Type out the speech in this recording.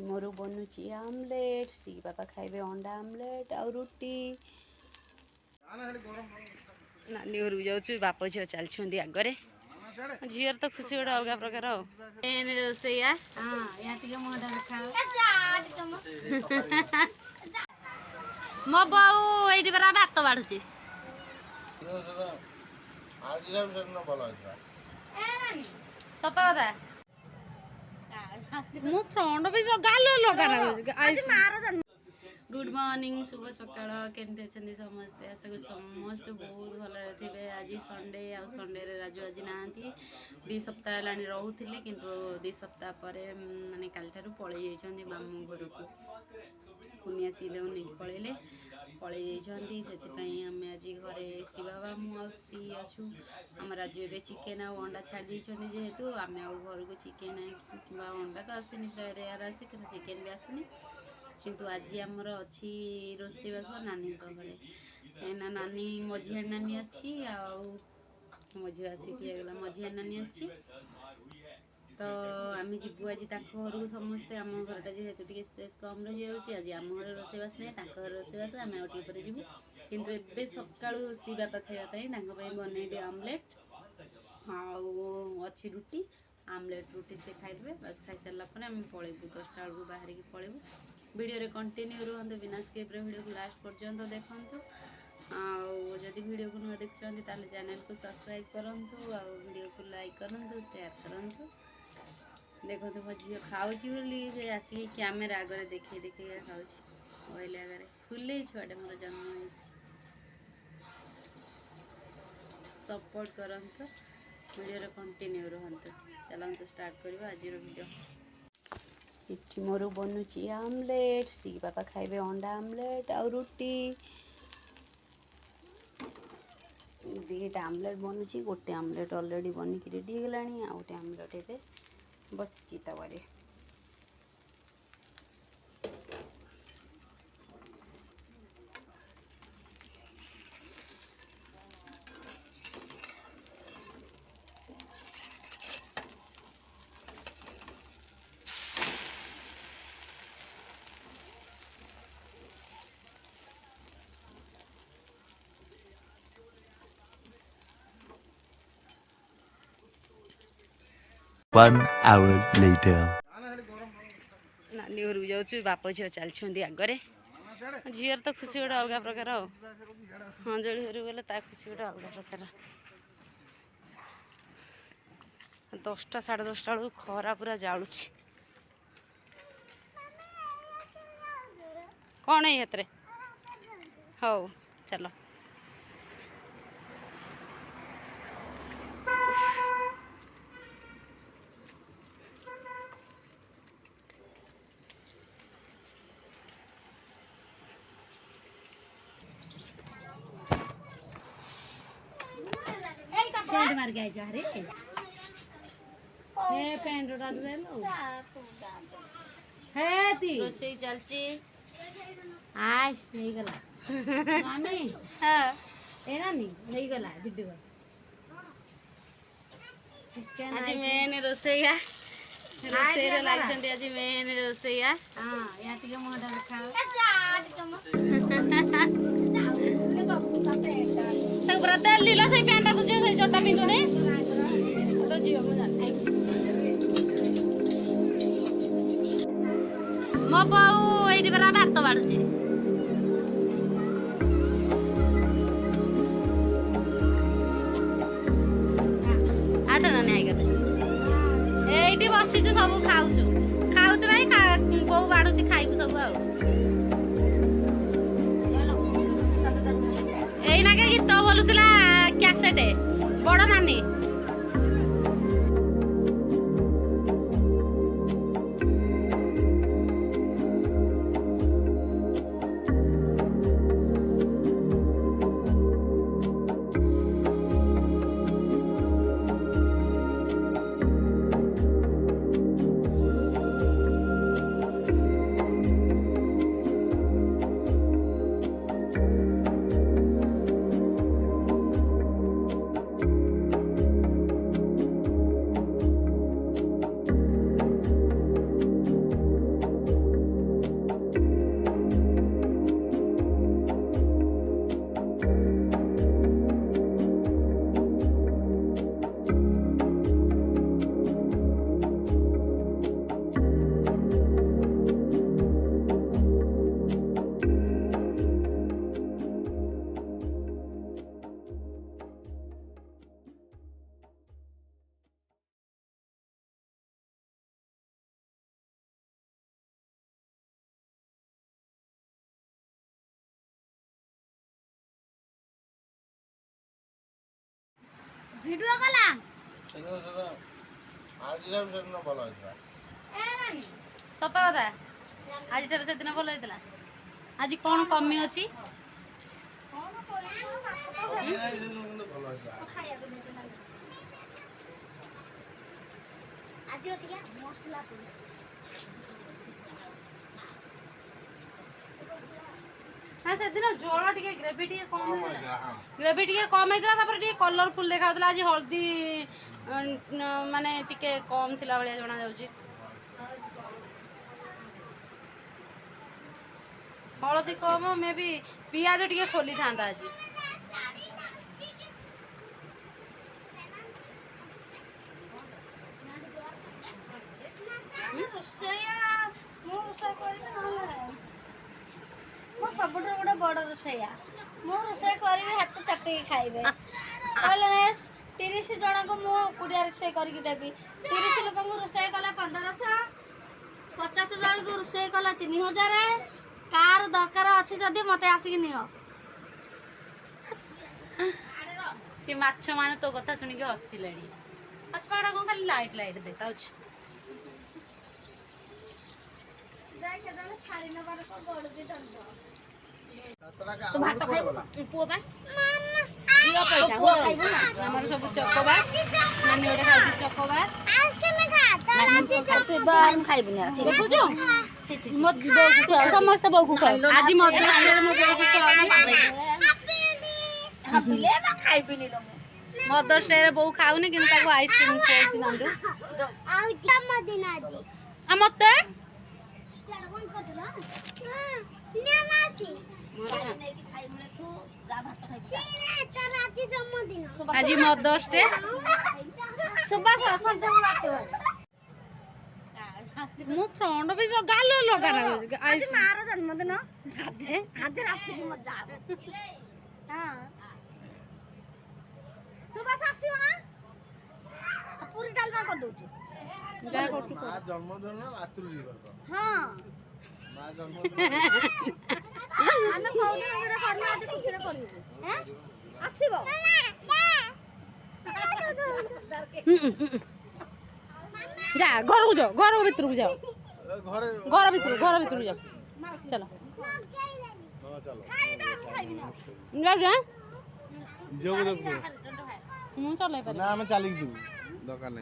ଏଠି ମୋର ବନୁଛି ଆମଲେଟ୍। ଶ୍ରୀ ବାପା ଖାଇବେ ଅଣ୍ଡା ଆମଲେଟ୍ ଆଉ ରୁଟି। ନାନୀ ଘରକୁ ଯାଉଛୁ, ବାପ ଝିଅ ଚାଲିଛନ୍ତି ଆଗରେ। ଝିଅର ତ ଖୁସି ଗୋଟେ ଅଲଗା ପ୍ରକାର ଆଉ। ରୋଷେଇଆ ମୋ ବୋଉ ଏଇଠି ପରା ଭାତ ବାଢୁଛି। ସତ କଥା ମୁଁ ଫ୍ରଣ୍ଟ ବି ଗୁଡ୍ ମର୍ଣ୍ଣିଂ, ଶୁଭ ସକାଳ। କେମିତି ଅଛନ୍ତି ସମସ୍ତେ? ଆଶା କରୁଛି ସମସ୍ତେ ବହୁତ ଭଲରେ ଥିବେ। ଆଜି ସଣ୍ଡେ, ଆଉ ସଣ୍ଡେରେ ରାଜୁ ଆଜି ନାହାନ୍ତି। 2 ସପ୍ତାହ ହେଲାଣି ରହୁଥିଲେ, କିନ୍ତୁ 2 ସପ୍ତାହ ପରେ ମାନେ କାଲିଠାରୁ ପଳେଇ ଯାଇଛନ୍ତି ମାମୁଁ ଘରକୁ। କୁନି ଆସିକି ଦେଉ ନେଇକି ପଳେଇ ଯାଇଛନ୍ତି। ସେଥିପାଇଁ ଆମେ ଆଜି ଘରେ ଶ୍ରୀ ବାବା, ମୁଁ ଆଉ ଶ୍ରୀ ଅଛୁ। ଆମ ରାଜୁ ଏବେ ଚିକେନ୍ ଆଉ ଅଣ୍ଡା ଛାଡ଼ି ଦେଇଛନ୍ତି, ଯେହେତୁ ଆମେ ଆଉ ଘରକୁ ଚିକେନ୍ କିମ୍ବା ଅଣ୍ଡା ତ ଆସିନି, ପ୍ରାୟ ରେୟାର ଆସେ, କିନ୍ତୁ ଚିକେନ୍ ବି ଆସୁନି। କିନ୍ତୁ ଆଜି ଆମର ଅଛି ରୋଷେଇବାସ ନାନୀଙ୍କ ଘରେ। କାହିଁକିନା ନାନୀ ମଝିଆ ନାନୀ ଆସିଛି, ଆଉ ମଝିଆ ଆସିକି ହେଇଗଲା ମଝିଆ ନାନୀ ଆସିଛି। ତ ଆମେ ଯିବୁ ଆଜି ତାଙ୍କ ଘରକୁ ସମସ୍ତେ। ଆମ ଘରଟା ଯେହେତୁ ଟିକେ ସ୍ପେସ୍ କମ୍ ରହିଯାଉଛି, ଆଜି ଆମ ଘରେ ରୋଷେଇବାସ ନାହିଁ, ତାଙ୍କ ଘରେ ରୋଷେଇବାସ। ଆମେ ଆଉ ଟିକେ ପରେ ଯିବୁ। କିନ୍ତୁ ଏବେ ସକାଳୁ ଶ୍ରୀ ବାପା ଖାଇବା ପାଇଁ ତାଙ୍କ ପାଇଁ ବନେଇବି ଆମଲେଟ୍, ଆଉ ଅଛି ରୁଟି। ଆମଲେଟ୍ ରୁଟି ସେ ଖାଇଦେବେ। ବାସ୍ ଖାଇସାରିଲା ପରେ ଆମେ ପଳେଇବୁ, 10ଟା ବେଳକୁ ବାହାରିକି ପଳେଇବୁ। ଭିଡ଼ିଓରେ କଣ୍ଟିନ୍ୟୁ ରୁହନ୍ତୁ, ବିନା ସ୍କିପ୍ରେ ଭିଡ଼ିଓକୁ ଲାଷ୍ଟ ପର୍ଯ୍ୟନ୍ତ ଦେଖନ୍ତୁ। ଆଉ ଯଦି ଭିଡ଼ିଓକୁ ନୂଆ ଦେଖୁଛନ୍ତି ତାହେଲେ ଚ୍ୟାନେଲକୁ ସବସ୍କ୍ରାଇବ୍ କରନ୍ତୁ, ଆଉ ଭିଡ଼ିଓକୁ ଲାଇକ୍ କରନ୍ତୁ, ସେୟାର କରନ୍ତୁ। ଦେଖନ୍ତୁ ମୋ ଝିଅ ଖାଉଛି ବୋଲି ସେ ଆସିକି କ୍ୟାମେରା ଆଗରେ ଦେଖେଇକା ଖାଉଛି। ମୋବାଇଲ ଆଗରେ ଫୁଲେଇ ଛୁଆଟେ ମୋର ଜନ୍ମ ହେଇଛି। ସପୋର୍ଟ କରନ୍ତୁ, ଭିଡ଼ିଓରେ କଣ୍ଟିନ୍ୟୁ ରୁହନ୍ତୁ। ଚାଲନ୍ତୁ ଷ୍ଟାର୍ଟ କରିବା ଆଜିର ଭିଡ଼ିଓ। ଏଠି ମୋର ବନୁଛି ଆମଲେଟ୍। ଶ୍ରୀ ବାପା ଖାଇବେ ଅଣ୍ଡା ଆମଲେଟ୍ ଆଉ ରୁଟି। 2ଟା ଆମଲେଟ୍ ବନୁଛି। ଗୋଟେ ଆମଲେଟ୍ ଅଲରେଡ଼ି ବନିକି ରେଡ଼ି ହେଇଗଲାଣି, ଆଉ ଗୋଟେ ଆମଲେଟ୍ ଏବେ ବସିଛି ତାୱାରେ। One hour later. ନାନୀ ଘରକୁ ଯାଉଛୁ, ବାପ ଝିଅ ଚାଲିଛନ୍ତି ଆଗରେ। ଝିଅର ତ ଖୁସି ଗୋଟେ ଅଲଗା ପ୍ରକାର ଆଉ। ଅଞ୍ଜଳି ଘରକୁ ଗଲେ ତା ଖୁସି ଗୋଟେ ଅଲଗା ପ୍ରକାର। 10ଟା ସାଢ଼େ 10ଟା ବେଳକୁ ଖରା ପୁରା ଜାଳୁଛି। କ'ଣ ଏଇ ହାତରେ? ହଉ ଚାଲ। सेंट मार के आई जा रे ए पेंट डाल दे लो हे ती रोसई चलची आइस नहीं गला मामी हां ए नानी नहीं गला वीडियो चिकन आज मेन रोसईया रोसई रे लागछंती आज मेन रोसईया हां या टिके मोडा खाओ तो ब्रदर लीला से पैंटा तुझे से चोटा पिंदुने तो जियो मो जान मो बाऊ एठी बरा भात बाडुची आता ना नाही गते एठी बसी तू सब खाउछु नाही बोऊ बाडुची खाइबु सब आ एइना के गीत बोलुतला कैसेट बड़ नानी ଭିଡିଓ କଲା ସତ କଥା ଆଜିଠାରୁ ସେଦିନ ଭଲ ହେଇଥିଲା। ଆଜି କ'ଣ କମି ଅଛି? ଆଜି ଅଧିକା ମସଲା ପଡି ନା ସେଦିନ ଝୋଳ ଟିକେ ଗ୍ରେଭି ଟିକେ କମ ହେଇଥିଲା। ଗ୍ରେଭି ଟିକେ କମ ହେଇଥିଲା ତାପରେ ଟିକେ କଲରଫୁଲ ଦେଖାଯାଉଥିଲା। ଆଜି ହଳଦୀ ମାନେ ଟିକେ କମ ଥିଲା ଭଳିଆ ଜଣା ଯାଉଛି। ହଳଦୀ କମ ମେ ବି ପିଆଜ ଟିକେ ଖୋଲିଥାନ୍ତା ଆଜି। ମୁଁ ସବୁଠାରୁ ଗୋଟେ ବଡ ରୋଷେଇଆ। ମୁଁ ରୋଷେଇ କରିବି ହାତ ଚାଟିକି ଖାଇବେ। କହିଲେ 30 ଜଣଙ୍କୁ ମୁଁ ଏକୁଟିଆ ରୋଷେଇ କରିକି ଦେବି। 30 ଲୋକଙ୍କୁ ରୋଷେଇ କଲା 1500, 50 ଜଣଙ୍କୁ ରୋଷେଇ କଲା 3000। କାର ଦରକାର ଅଛି ଯଦି ମତେ ଆସିକି ନିଅ। ସେ ମାଛ ମାନେ ତୋ କଥା ଶୁଣିକି ହସିଲେଣି। ପଛପାଟା କ'ଣ ଖାଲି ଲାଇଟ୍ ଲାଇଟ୍ ଦେଖାଉଛି। ତୁ ଭାତ ଖାଇବୁ? ପୁଅ ପାଇଁ ଝିଅ ପଇସା ପୁଅ ଖାଇବୁ ନା? ଆମର ସବୁ ଚକୋବାର। ନାନୀ ଗୋଟେ ଖାଉଛି ଚକୋବାର। ଦେଖୁଛୁ ସମସ୍ତେ ବୋଉକୁ ଖୁଆ। ଆଜି ମଧ୍ୟ ମୋ ବୋଉକୁ ଖୁଆଉନି। ମଦର୍ସ ଡେ ରେ ବୋଉ ଖାଉନି କିନ୍ତୁ ତାକୁ ଆଇସ୍କ୍ରିମ ଖୁଆଉଛି ନାଣ୍ଡୁ। ମତେ ଆଜି ମଦର୍ସ ଡେ। ମୁଁ ଫ୍ରଣ୍ଟ ବି ଗାଲ ଲଗା ଆଜି ମାର ଜନ୍ମଦିନ। ଆଜି ରାତିକି ମଜା ହବ। ତୁ ବାସ ଆସିବ ନା? ପୁରୀ ଡାଲମା କରିଦଉଛୁ। ଯାହା କରୁଛୁ ମା ଜନ୍ମଦିନ ନା ମାତୃ ଦିବସ? ହଁ ମା ଜନ୍ମଦିନ ଆମେ କୋଉଦିନ ଗୋଟେ କରିବୁ ଆଜି ଖୁସିରେ କରିବୁ। ଆସିବ? ଯା ଘରକୁ ଯାଅ। ଘର ଭିତରକୁ ଯାଅ। ଘରେ ଘର ଭିତରକୁ ଯାଅ। ଚାଲ ହଁ ଚାଲ ଯାଉଛୁ। ଝିଅକୁ ଦେଖୁ ମୁଁ ଚଲେଇ ପାରିବି। ନା ଆମେ ଚାଲିକି ଯିବୁ ଦରକାର ନାହିଁ।